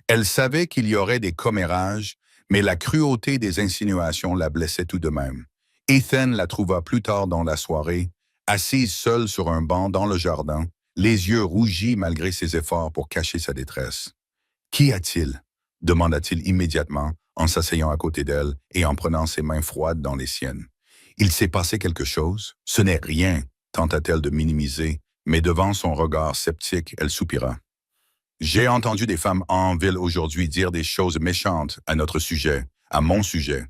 Elle savait qu'il y aurait des commérages, mais la cruauté des insinuations la blessait tout de même. Ethan la trouva plus tard dans la soirée, assise seule sur un banc dans le jardin, les yeux rougis malgré ses efforts pour cacher sa détresse. « Qu'y a-t-il » demanda-t-il immédiatement en s'asseyant à côté d'elle et en prenant ses mains froides dans les siennes. « Il s'est passé quelque chose? Ce n'est rien, tenta-t-elle de minimiser, mais devant son regard sceptique, elle soupira. « J'ai entendu des femmes en ville aujourd'hui dire des choses méchantes à notre sujet, à mon sujet. »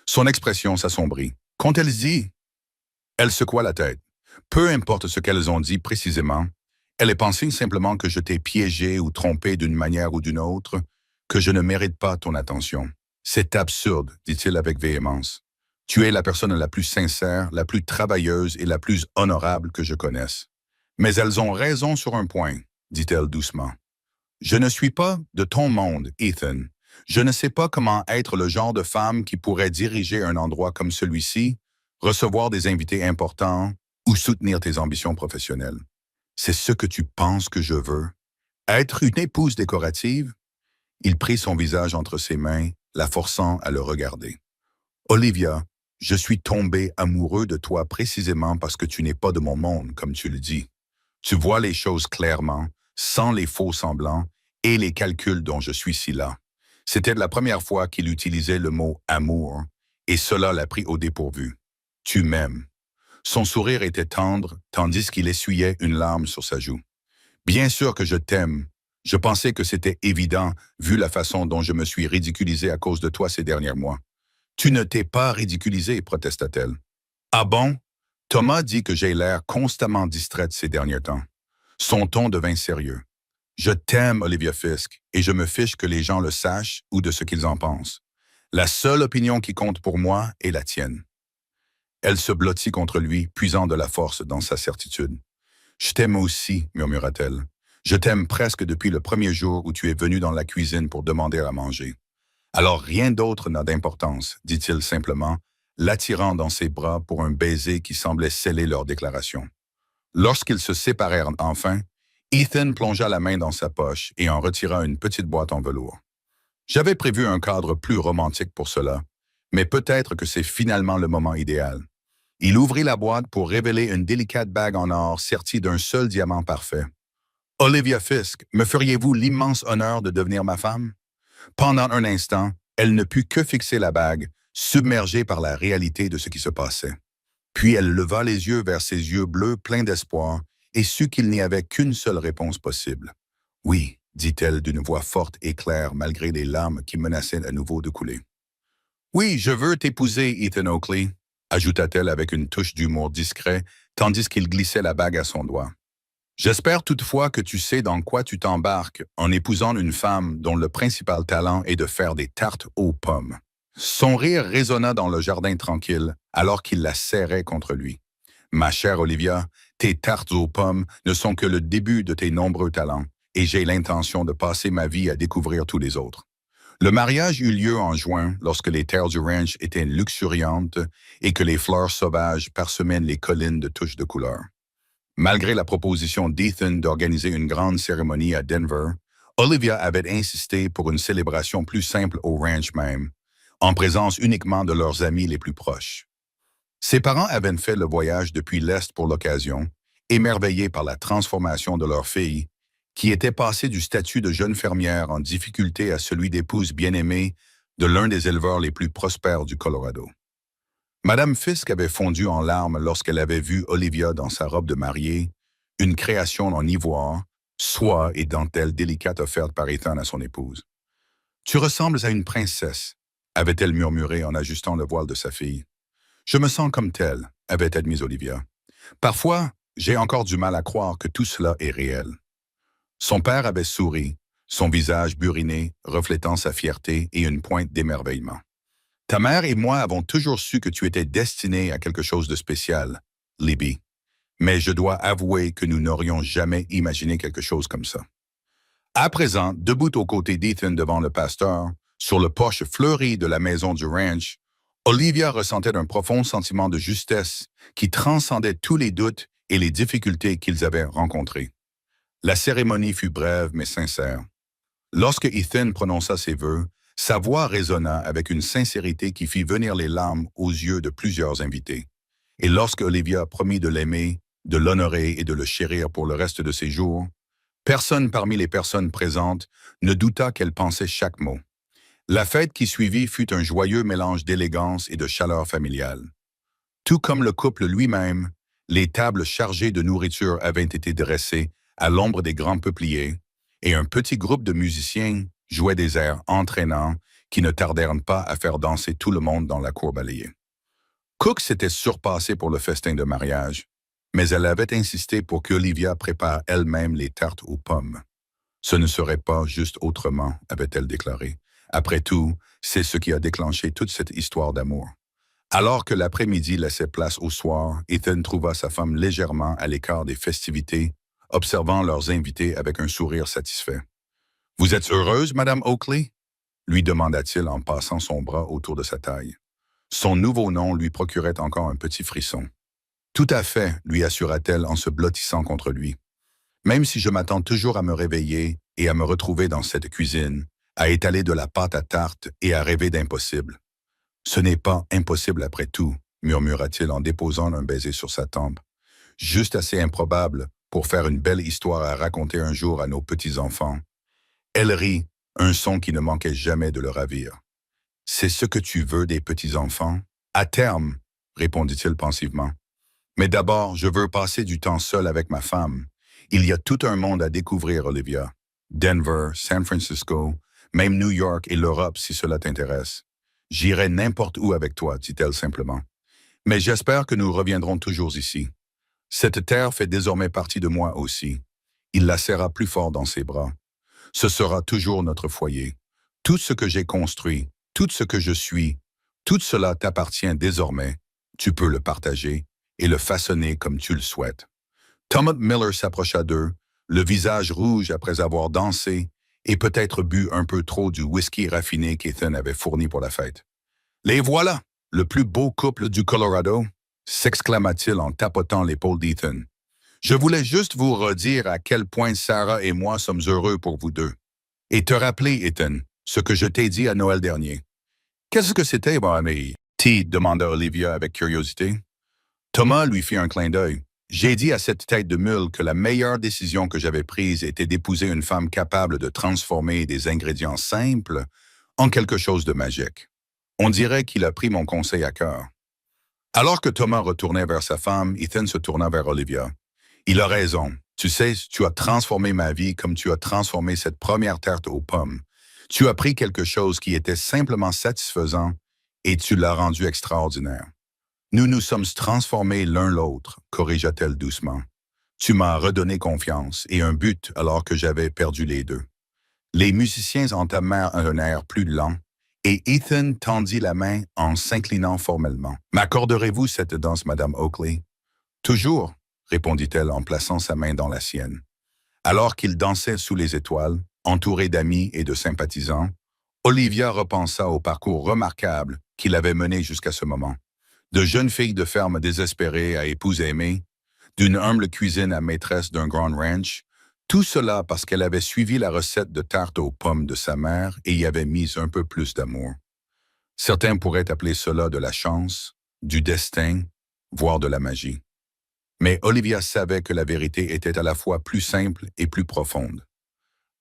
Son expression s'assombrit. « Qu'ont-elles dit? » Elle secoua la tête. « Peu importe ce qu'elles ont dit précisément, elle est pensée simplement que je t'ai piégé ou trompé d'une manière ou d'une autre, que je ne mérite pas ton attention. C'est absurde, dit-il avec véhémence. Tu es la personne la plus sincère, la plus travailleuse et la plus honorable que je connaisse. Mais elles ont raison sur un point, dit-elle doucement. Je ne suis pas de ton monde, Ethan. Je ne sais pas comment être le genre de femme qui pourrait diriger un endroit comme celui-ci, recevoir des invités importants ou soutenir tes ambitions professionnelles. C'est ce que tu penses que je veux? Être une épouse décorative? » Il prit son visage entre ses mains, la forçant à le regarder. « Olivia, je suis tombé amoureux de toi précisément parce que tu n'es pas de mon monde, comme tu le dis. Tu vois les choses clairement, sans les faux semblants et les calculs dont je suis si las. » C'était la première fois qu'il utilisait le mot « amour » et cela l'a pris au dépourvu. « Tu m'aimes. » Son sourire était tendre, tandis qu'il essuyait une larme sur sa joue. « Bien sûr que je t'aime. Je pensais que c'était évident, vu la façon dont je me suis ridiculisé à cause de toi ces derniers mois. »« Tu ne t'es pas ridiculisé, protesta-t-elle. »« Ah bon? » Thomas dit que j'ai l'air constamment distraite ces derniers temps. Son ton devint sérieux. « Je t'aime, Olivia Fisk, et je me fiche que les gens le sachent ou de ce qu'ils en pensent. La seule opinion qui compte pour moi est la tienne. » Elle se blottit contre lui, puisant de la force dans sa certitude. « Je t'aime aussi, murmura-t-elle. Je t'aime presque depuis le premier jour où tu es venu dans la cuisine pour demander à manger. Alors rien d'autre n'a d'importance, dit-il simplement, l'attirant dans ses bras pour un baiser qui semblait sceller leur déclaration. Lorsqu'ils se séparèrent enfin, Ethan plongea la main dans sa poche et en retira une petite boîte en velours. J'avais prévu un cadre plus romantique pour cela, mais peut-être que c'est finalement le moment idéal. Il ouvrit la boîte pour révéler une délicate bague en or sertie d'un seul diamant parfait. « Olivia Fisk, me feriez-vous l'immense honneur de devenir ma femme? » Pendant un instant, elle ne put que fixer la bague, submergée par la réalité de ce qui se passait. Puis elle leva les yeux vers ses yeux bleus pleins d'espoir et sut qu'il n'y avait qu'une seule réponse possible. « Oui, » dit-elle d'une voix forte et claire malgré les larmes qui menaçaient à nouveau de couler. « Oui, je veux t'épouser, Ethan Oakley, » ajouta-t-elle avec une touche d'humour discret, tandis qu'il glissait la bague à son doigt. « J'espère toutefois que tu sais dans quoi tu t'embarques en épousant une femme dont le principal talent est de faire des tartes aux pommes. » Son rire résonna dans le jardin tranquille alors qu'il la serrait contre lui. « Ma chère Olivia, Tes tartes aux pommes ne sont que le début de tes nombreux talents, et j'ai l'intention de passer ma vie à découvrir tous les autres. Le mariage eut lieu en juin lorsque les terres du ranch étaient luxuriantes et que les fleurs sauvages parsemaient les collines de touches de couleur. Malgré la proposition d'Ethan d'organiser une grande cérémonie à Denver, Olivia avait insisté pour une célébration plus simple au ranch même, en présence uniquement de leurs amis les plus proches. Ses parents avaient fait le voyage depuis l'Est pour l'occasion, émerveillés par la transformation de leur fille, qui était passée du statut de jeune fermière en difficulté à celui d'épouse bien-aimée de l'un des éleveurs les plus prospères du Colorado. Madame Fisk avait fondu en larmes lorsqu'elle avait vu Olivia dans sa robe de mariée, une création en ivoire, soie et dentelle délicate offerte par Ethan à son épouse. « Tu ressembles à une princesse », avait-elle murmuré en ajustant le voile de sa fille. « Je me sens comme telle », avait admis Olivia. « Parfois, j'ai encore du mal à croire que tout cela est réel. » Son père avait souri, son visage buriné, reflétant sa fierté et une pointe d'émerveillement. « Ta mère et moi avons toujours su que tu étais destinée à quelque chose de spécial, Libby. Mais je dois avouer que nous n'aurions jamais imaginé quelque chose comme ça. » À présent, debout aux côtés d'Ethan devant le pasteur, sur le porche fleuri de la maison du ranch, Olivia ressentait un profond sentiment de justesse qui transcendait tous les doutes et les difficultés qu'ils avaient rencontrés. La cérémonie fut brève mais sincère. Lorsque Ethan prononça ses vœux, sa voix résonna avec une sincérité qui fit venir les larmes aux yeux de plusieurs invités. Et lorsque Olivia promit de l'aimer, de l'honorer et de le chérir pour le reste de ses jours, personne parmi les personnes présentes ne douta qu'elle pensait chaque mot. La fête qui suivit fut un joyeux mélange d'élégance et de chaleur familiale. Tout comme le couple lui-même, les tables chargées de nourriture avaient été dressées à l'ombre des grands peupliers, et un petit groupe de musiciens jouait des airs entraînants qui ne tardèrent pas à faire danser tout le monde dans la cour balayée. Cook s'était surpassée pour le festin de mariage, mais elle avait insisté pour qu'Olivia prépare elle-même les tartes aux pommes. Ce ne serait pas juste autrement, avait-elle déclaré. Après tout, c'est ce qui a déclenché toute cette histoire d'amour. Alors que l'après-midi laissait place au soir, Ethan trouva sa femme légèrement à l'écart des festivités, observant leurs invités avec un sourire satisfait. « Vous êtes heureuse, Madame Oakley ?» lui demanda-t-il en passant son bras autour de sa taille. Son nouveau nom lui procurait encore un petit frisson. « Tout à fait, lui assura-t-elle en se blottissant contre lui. Même si je m'attends toujours à me réveiller et à me retrouver dans cette cuisine, à étaler de la pâte à tarte et à rêver d'impossible. Ce n'est pas impossible après tout, murmura-t-il en déposant un baiser sur sa tempe. Juste assez improbable pour faire une belle histoire à raconter un jour à nos petits-enfants. Elle rit, un son qui ne manquait jamais de le ravir. « C'est ce que tu veux des petits-enfants? »« À terme, » répondit-il pensivement. « Mais d'abord, je veux passer du temps seul avec ma femme. Il y a tout un monde à découvrir, Olivia. Denver, San Francisco, même New York et l'Europe si cela t'intéresse. J'irai n'importe où avec toi, dit-elle simplement. Mais j'espère que nous reviendrons toujours ici. Cette terre fait désormais partie de moi aussi. » Il la serra plus fort dans ses bras. « Ce sera toujours notre foyer. Tout ce que j'ai construit, tout ce que je suis, tout cela t'appartient désormais. Tu peux le partager et le façonner comme tu le souhaites. » Thomas Miller s'approcha d'eux, le visage rouge après avoir dansé et peut-être bu un peu trop du whisky raffiné qu'Ethan avait fourni pour la fête. « Les voilà, le plus beau couple du Colorado !» s'exclama-t-il en tapotant l'épaule d'Ethan. « Je voulais juste vous redire à quel point Sarah et moi sommes heureux pour vous deux. Et te rappeler, Ethan, ce que je t'ai dit à Noël dernier. »« Qu'est-ce que c'était, mon ami? » demanda Olivia avec curiosité. Thomas lui fit un clin d'œil. « J'ai dit à cette tête de mule que la meilleure décision que j'avais prise était d'épouser une femme capable de transformer des ingrédients simples en quelque chose de magique. On dirait qu'il a pris mon conseil à cœur. » Alors que Thomas retournait vers sa femme, Ethan se tourna vers Olivia. « Il a raison. Tu sais, tu as transformé ma vie comme tu as transformé cette première tarte aux pommes. Tu as pris quelque chose qui était simplement satisfaisant et tu l'as rendu extraordinaire. Nous nous sommes transformés l'un l'autre, corrigea-t-elle doucement. Tu m'as redonné confiance et un but alors que j'avais perdu les deux. » Les musiciens entamèrent un air plus lent et Ethan tendit la main en s'inclinant formellement. « M'accorderez-vous cette danse, Madame Oakley? »« Toujours, » répondit-elle en plaçant sa main dans la sienne. Alors qu'ils dansaient sous les étoiles, entourés d'amis et de sympathisants, Olivia repensa au parcours remarquable qu'il avait mené jusqu'à ce moment. De jeune fille de ferme désespérée à épouse aimée, d'une humble cuisine à maîtresse d'un grand ranch, tout cela parce qu'elle avait suivi la recette de tarte aux pommes de sa mère et y avait mis un peu plus d'amour. Certains pourraient appeler cela de la chance, du destin, voire de la magie. Mais Olivia savait que la vérité était à la fois plus simple et plus profonde.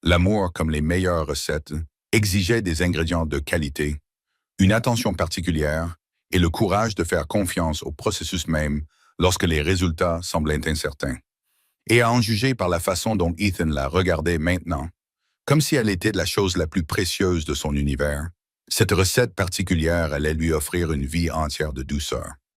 L'amour, comme les meilleures recettes, exigeait des ingrédients de qualité, une attention particulière et le courage de faire confiance au processus même lorsque les résultats semblaient incertains. Et à en juger par la façon dont Ethan la regardait maintenant, comme si elle était la chose la plus précieuse de son univers, cette recette particulière allait lui offrir une vie entière de douceur.